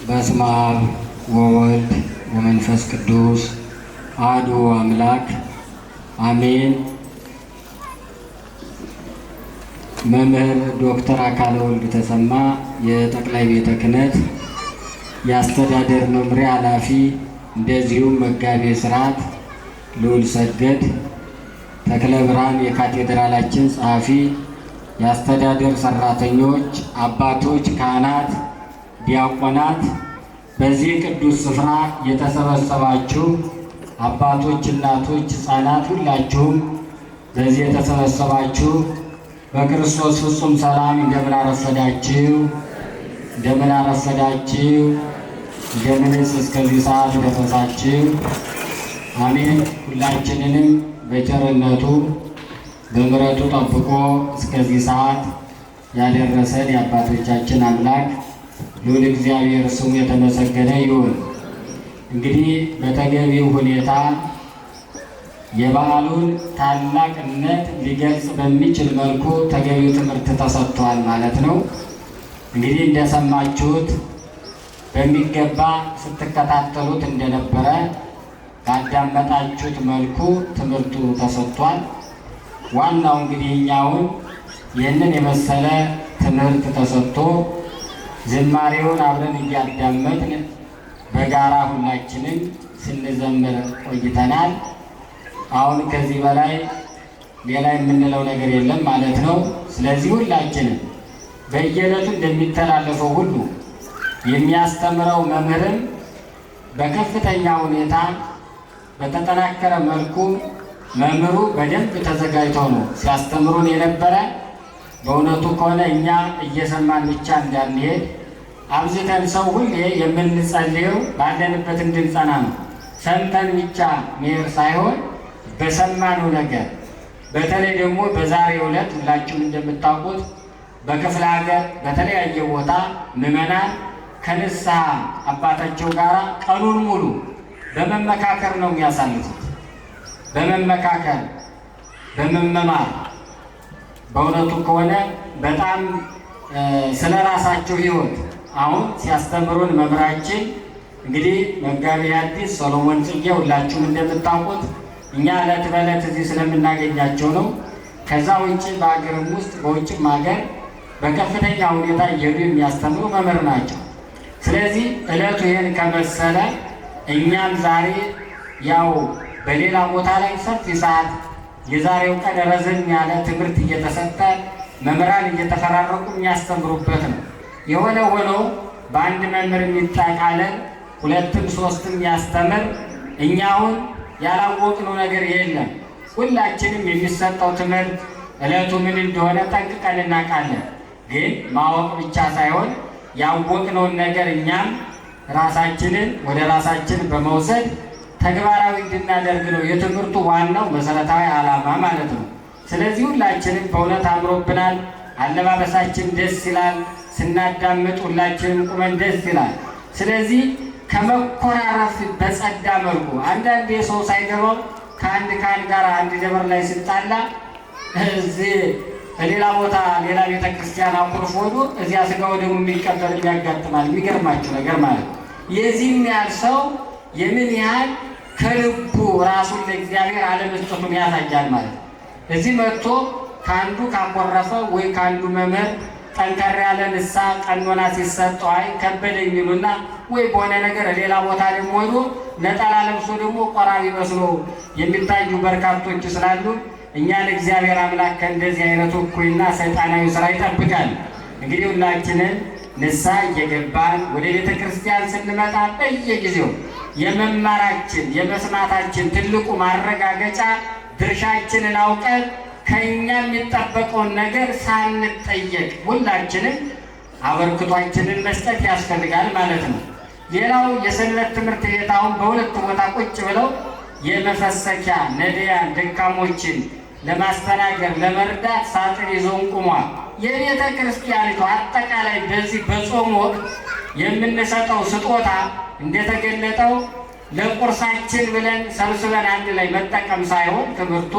በስመ አብ ወወልድ ወመንፈስ ቅዱስ አሐዱ አምላክ አሜን። መምህር ዶክተር አካለ ወልድ ተሰማ የጠቅላይ ቤተ ክህነት የአስተዳደር መምሪያ ኃላፊ፣ እንደዚሁም መጋቤ ሥርዓት ልዑል ሰገድ ተክለ ብርሃን የካቴድራላችን ጸሐፊ፣ የአስተዳደር ሰራተኞች፣ አባቶች፣ ካህናት፣ ዲያቆናት፣ በዚህ ቅዱስ ስፍራ የተሰበሰባችሁ አባቶች፣ እናቶች፣ ሕፃናት ሁላችሁም በዚህ የተሰበሰባችሁ በክርስቶስ ፍጹም ሰላም እንደምን አረፈዳችሁ? እንደምን አረፈዳችሁ? እንደምንስ እስከዚህ ሰዓት ደረሳችሁ? አሜን። ሁላችንንም በቸርነቱ በምሕረቱ ጠብቆ እስከዚህ ሰዓት ያደረሰን የአባቶቻችን አምላክ ልዑል እግዚአብሔር ስሙ የተመሰገነ ይሁን። እንግዲህ በተገቢው ሁኔታ የበዓሉን ታላቅነት ሊገልጽ በሚችል መልኩ ተገቢው ትምህርት ተሰጥቷል ማለት ነው። እንግዲህ እንደሰማችሁት በሚገባ ስትከታተሉት እንደነበረ ባዳመጣችሁት መልኩ ትምህርቱ ተሰጥቷል። ዋናው እንግዲህ እኛውን ይህንን የመሰለ ትምህርት ተሰጥቶ ዝማሬውን አብረን እያዳመጥን በጋራ ሁላችንም ስንዘምር ቆይተናል። አሁን ከዚህ በላይ ሌላ የምንለው ነገር የለም ማለት ነው። ስለዚህ ሁላችንም በየዕለቱ እንደሚተላለፈው ሁሉ የሚያስተምረው መምህርም በከፍተኛ ሁኔታ በተጠናከረ መልኩ መምህሩ በደንብ ተዘጋጅቶ ነው ሲያስተምሩን የነበረ። በእውነቱ ከሆነ እኛ እየሰማን ብቻ እንዳንሄድ አብዝተን ሰው ሁሌ የምንጸልየው ባለንበት እንድንጸና ነው። ሰምተን ብቻ መሄድ ሳይሆን በሰማነው ነገር፣ በተለይ ደግሞ በዛሬው ዕለት ሁላችሁም እንደምታውቁት በክፍለ ሀገር በተለያየ ቦታ ምዕመናን ከንስሐ አባታቸው ጋር ቀኑን ሙሉ በመመካከር ነው የሚያሳልፉት። በመመካከር በመመማር በእውነቱ ከሆነ በጣም ስለ ራሳቸው ሕይወት አሁን ሲያስተምሩን መምህራችን እንግዲህ መጋቤ ሐዲስ ሰሎሞን ጽጌ ሁላችሁም እንደምታውቁት እኛ ዕለት በዕለት እዚህ ስለምናገኛቸው ነው። ከዛ ውጭ በሀገርም ውስጥ በውጭም ሀገር በከፍተኛ ሁኔታ እየሄዱ የሚያስተምሩ መምህር ናቸው። ስለዚህ ዕለቱ ይህን ከመሰለ እኛም ዛሬ ያው በሌላ ቦታ ላይ ሰፊ ሰዓት የዛሬው ቀን ረዘም ያለ ትምህርት እየተሰጠ መምህራን እየተፈራረቁ የሚያስተምሩበት ነው። የሆነ ሆኖ በአንድ መምህር የሚጠቃለል ሁለትም ሶስትም ያስተምር እኛውን ያላወቅነው ነገር የለም። ሁላችንም የሚሰጠው ትምህርት ዕለቱ ምን እንደሆነ ጠንቅቀን እናውቃለን። ግን ማወቅ ብቻ ሳይሆን ያወቅነውን ነገር እኛም ራሳችንን ወደ ራሳችን በመውሰድ ተግባራዊ እንድናደርግ ነው የትምህርቱ ዋናው መሰረታዊ ዓላማ ማለት ነው። ስለዚህ ሁላችንም በእውነት አምሮብናል። አለባበሳችን ደስ ይላል። ስናዳምጥ ሁላችንም ቁመን ደስ ይላል። ስለዚህ ከመኮራረፍ በጸዳ መልኩ አንዳንድ የሰው ሳይገባው ከአንድ ጋር አንድ ደብር ላይ ስጣላ እዚህ ሌላ ቦታ ሌላ ቤተ ክርስቲያን አኩርፎ ሆኖ እዚያ ስጋው ደግሞ የሚቀበል የሚያጋጥማል። የሚገርማችሁ ነገር ማለት ነው የዚህም ያህል ሰው የምን ያህል ከልቡ ራሱን ለእግዚአብሔር አለመስጠቱን ያሳያል ማለት ነው። እዚህ መጥቶ ከአንዱ ካኮረፈ ወይ ከአንዱ መምህር ጠንከር ያለ ንስሐ ቀኖና ሲሰጠው አይ ከበደኝ የሚሉና ወይ በሆነ ነገር ሌላ ቦታ ደግሞ ሄዶ ነጠላ ለብሶ ደግሞ ቆራቢ መስሎ የሚታዩ በርካቶች ስላሉ እኛን እግዚአብሔር አምላክ ከእንደዚህ አይነቱ እኩይና ሰይጣናዊ ስራ ይጠብቃል። እንግዲህ ሁላችንን ንስሐ እየገባን ወደ ቤተ ክርስቲያን ስንመጣ በየጊዜው የመማራችን የመስማታችን ትልቁ ማረጋገጫ ድርሻችንን አውቀን ከእኛ የሚጠበቀውን ነገር ሳንጠየቅ ሁላችንም አበርክቷችንን መስጠት ያስፈልጋል ማለት ነው። ሌላው የሰንበት ትምህርት ቤት አሁን በሁለት ቦታ ቁጭ ብለው የመፈሰኪያ ነዳያን ደካሞችን ለማስተናገድ ለመርዳት ሳጥን ይዘውን ቁሟል። የቤተ ክርስቲያኒቱ አጠቃላይ በዚህ በጾም ወቅት የምንሰጠው ስጦታ እንደተገለጠው ለቁርሳችን ብለን ሰብስበን አንድ ላይ መጠቀም ሳይሆን ትምህርቱ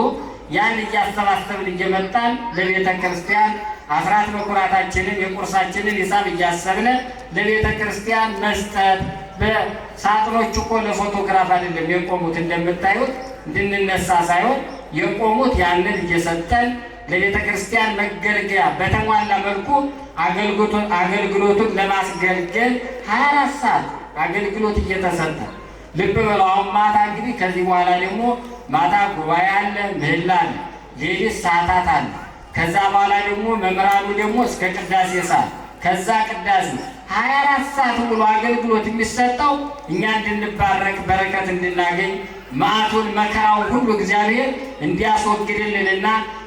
ያን እያሰባሰብን እየመጣን ለቤተ ክርስቲያን አስራት በኩራታችንን የቁርሳችንን ሂሳብ እያሰብን ለቤተ ክርስቲያን መስጠት። በሳጥኖች እኮ ለፎቶግራፍ አይደለም የቆሙት፣ እንደምታዩት እንድንነሳ ሳይሆን የቆሙት ያንን እየሰጠን ለቤተ ክርስቲያን መገልገያ በተሟላ መልኩ አገልግሎቱን ለማስገልገል 24 ሰዓት አገልግሎት እየተሰጠ ልብ በለው። አሁን ማታ እንግዲህ ከዚህ በኋላ ደግሞ ማታ ጉባኤ አለ፣ ምህላ አለ፣ ሌሊት ሰዓታት አለ። ከዛ በኋላ ደግሞ መምህራኑ ደግሞ እስከ ቅዳሴ ሰዓት፣ ከዛ ቅዳሴ 24 ሰዓት ሙሉ አገልግሎት የሚሰጠው እኛ እንድንባረክ በረከት እንድናገኝ መዓቱን መከራውን ሁሉ እግዚአብሔር እንዲያስወግድልንና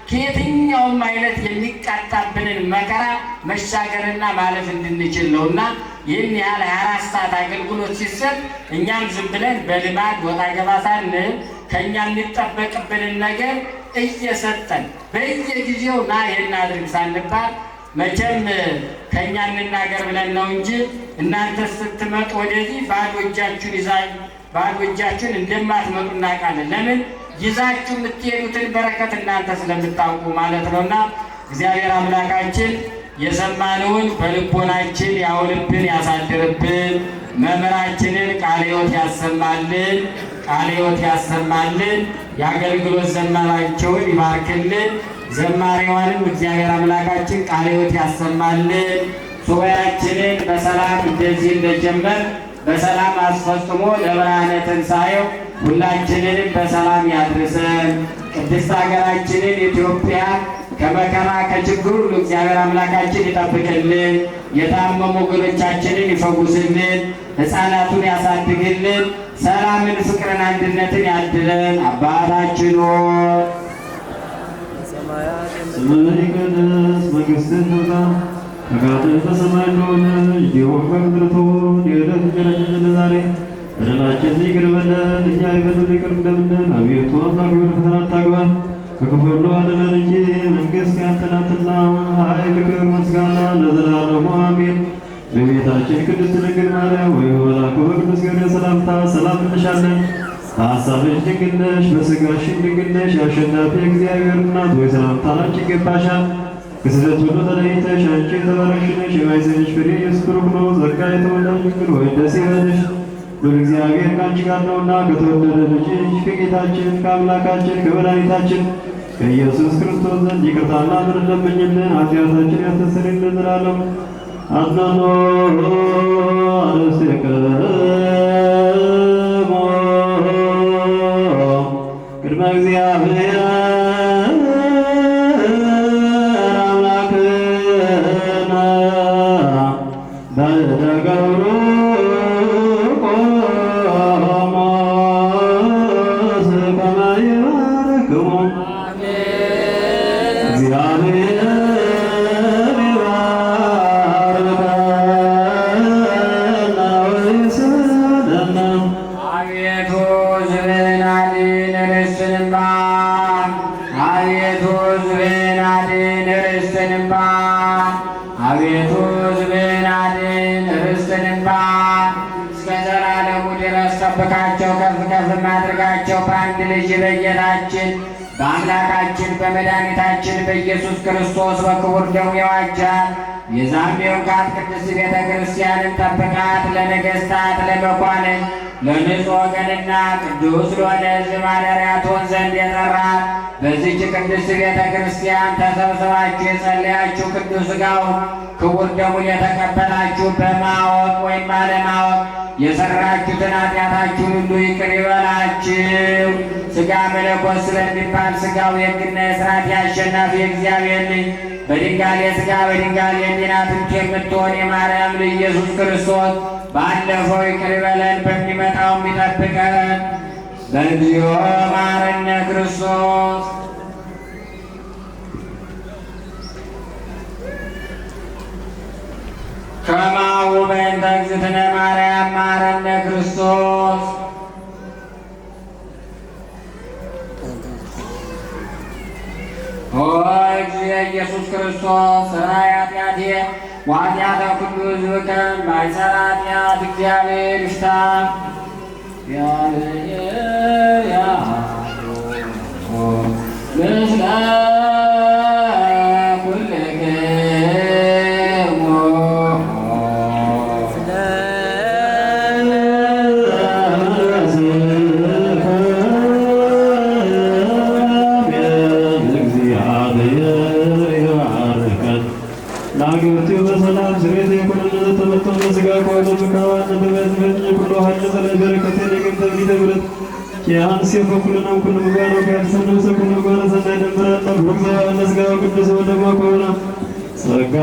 ከየትኛውም አይነት የሚቃጣብንን መከራ መሻገርና ማለፍ እንድንችል ነውና ይህን ያህል 24 ሰዓት አገልግሎት ሲሰጥ እኛም ዝም ብለን በልማድ ወጣ ገባ ሳንል ከእኛ የሚጠበቅብንን ነገር እየሰጠን በየጊዜው ና ይህን አድርግ ሳንባል መቼም ከእኛ እንናገር ብለን ነው እንጂ እናንተ ስትመጡ ወደዚህ ባዶ እጃችሁን እንደማትመጡ እናውቃለን። ለምን? ይዛችሁ የምትሄዱትን በረከት እናንተ ስለምታውቁ ማለት ነውና እግዚአብሔር አምላካችን የሰማነውን በልቦናችን ያውልብን ያሳድርብን። መምህራችንን ቃለ ሕይወት ያሰማልን፣ ቃለ ሕይወት ያሰማልን። የአገልግሎት ዘመናቸውን ይባርክልን። ዘማሪዋንም እግዚአብሔር አምላካችን ቃለ ሕይወት ያሰማልን። ሱባኤያችንን በሰላም እንደዚህ እንደጀመር በሰላም አስፈጽሞ ለብርሃነ ትንሣኤው ሁላችንንም በሰላም ያድርሰን። ቅድስት ሀገራችንን ኢትዮጵያ ከመከራ ከችግር ሁሉ እግዚአብሔር አምላካችን ይጠብቅልን። የታመሙ ወገኖቻችንን ይፈውስልን። ሕፃናቱን ያሳድግልን። ሰላምን፣ ፍቅርን፣ አንድነትን ያድለን። አባታችን ሆይ ስምህ ይቀደስ፣ መንግሥትህ ትምጣ፣ ፈቃድህ በሰማይ እንደሆነች እንዲሁም በምድር ትሁን። የዕለት እንጀራችንን ስጠን ዛሬ፣ በደላችንን ይቅር በለን እኛ የበደሉንን ይቅር እንደምንል። አቤቱ አምላክ ወደ ፈተና አታግባን ከክፉ ሁሉ አድነን እንጂ መንግሥት ያንተ ናትና፣ ኃይል፣ ክብር፣ ምስጋና ለዘላለሙ አሜን። እመቤታችን ቅድስት ድንግል ማርያም ሆይ በመልአኩ በቅዱስ ገብርኤል ሰላምታ ሰላም እንልሻለን። በሐሳብሽ ድንግል ነሽ፣ በሥጋሽም ድንግል ነሽ። የአሸናፊ እግዚአብሔር እናት ሆይ ሰላምታ ላንቺ ይገባሻል። ከስደት ሁሉ ተለይተሽ አንቺ የተባረክሽ ነሽ። የማኅፀንሽ ፍሬ ኢየሱስ ብሩክ ነው። ጸጋ የተሞላሽ ድንግል ሆይ ደስ ይበልሽ፣ እግዚአብሔር ከአንቺ ጋር ነውና ከተወደደ ልጅሽ ከጌታችን ከአምላካችን ከመድኃኒታችን ከኢየሱስ ክርስቶስ ዘንድ ይቅርታና ምሕረት ለምኝልን ኃጢአታችን ያስተሰርይልን ዘላለሙ። አጽናኖ አርእስቲክሙ ቅድመ እግዚአብሔር አምላክነ በእደ ገብሩ ጠብቃቸው ከፍ ከፍ ማድረጋቸው በአንድ ልጅ በጌታችን በአምላካችን በመድኃኒታችን በኢየሱስ ክርስቶስ በክቡር ደሙ የዋጃት የዛሜውን ካት ቅድስት ቤተ ክርስቲያንን ጠብቃት። ለነገሥታት ለመኳንንት ለንጹሕ ወገንና ቅዱስ ለሆነ ሕዝብ ማደሪያ ትሆን ዘንድ የጠራት በዚህች ቅድስት ቤተ ክርስቲያን ተሰብስባችሁ የጸለያችሁ ቅዱስ ሥጋውን ክቡር ደሙን የተቀበላችሁ በማወቅ ወይም ባለማወቅ የሰራችሁትን ኃጢአታችሁን ሁሉ ይቅር ይበላችሁ። ሥጋ መለኮት ስለሚባል ሥጋው የሕግና የሥርዓት የአሸናፊ የእግዚአብሔር ልጅ በድንጋሌ ሥጋ በድንጋሌ ሕሊና ትምት የምትሆን የማርያም ልጅ ኢየሱስ ክርስቶስ ባለፈው ይቅር ይበለን፣ በሚመጣውም ይጠብቀን። በእግዚኦ መሐረነ ክርስቶስ ከማሁ በእንተ እግዝእትነ ማርያም መሐረነ ክርስቶስ። ኦ እግዚእ ኢየሱስ ክርስቶስ ሠራይ ኃጢአቴ ወኃጢአተ ኩሉ ሕዝብከ ማይሠራ ኃጢአት እግዚአብሔር ይፍታ። እግዚአብሔር ያድኅኖ ስጋ ከሆነ ብካዋን ተበዝበኝ ኩሎ ሀል ዘለ በረከተ ለቅም ተብሊተ ብረት ያን ሲፈ ኩልናም ኩሉ ጋር ያልሰነው ሰኩሉ ጋር ሰናይ ደምራና ጉርዛ ለስጋው ቅዱስ ወደማ ከሆነ ጸጋ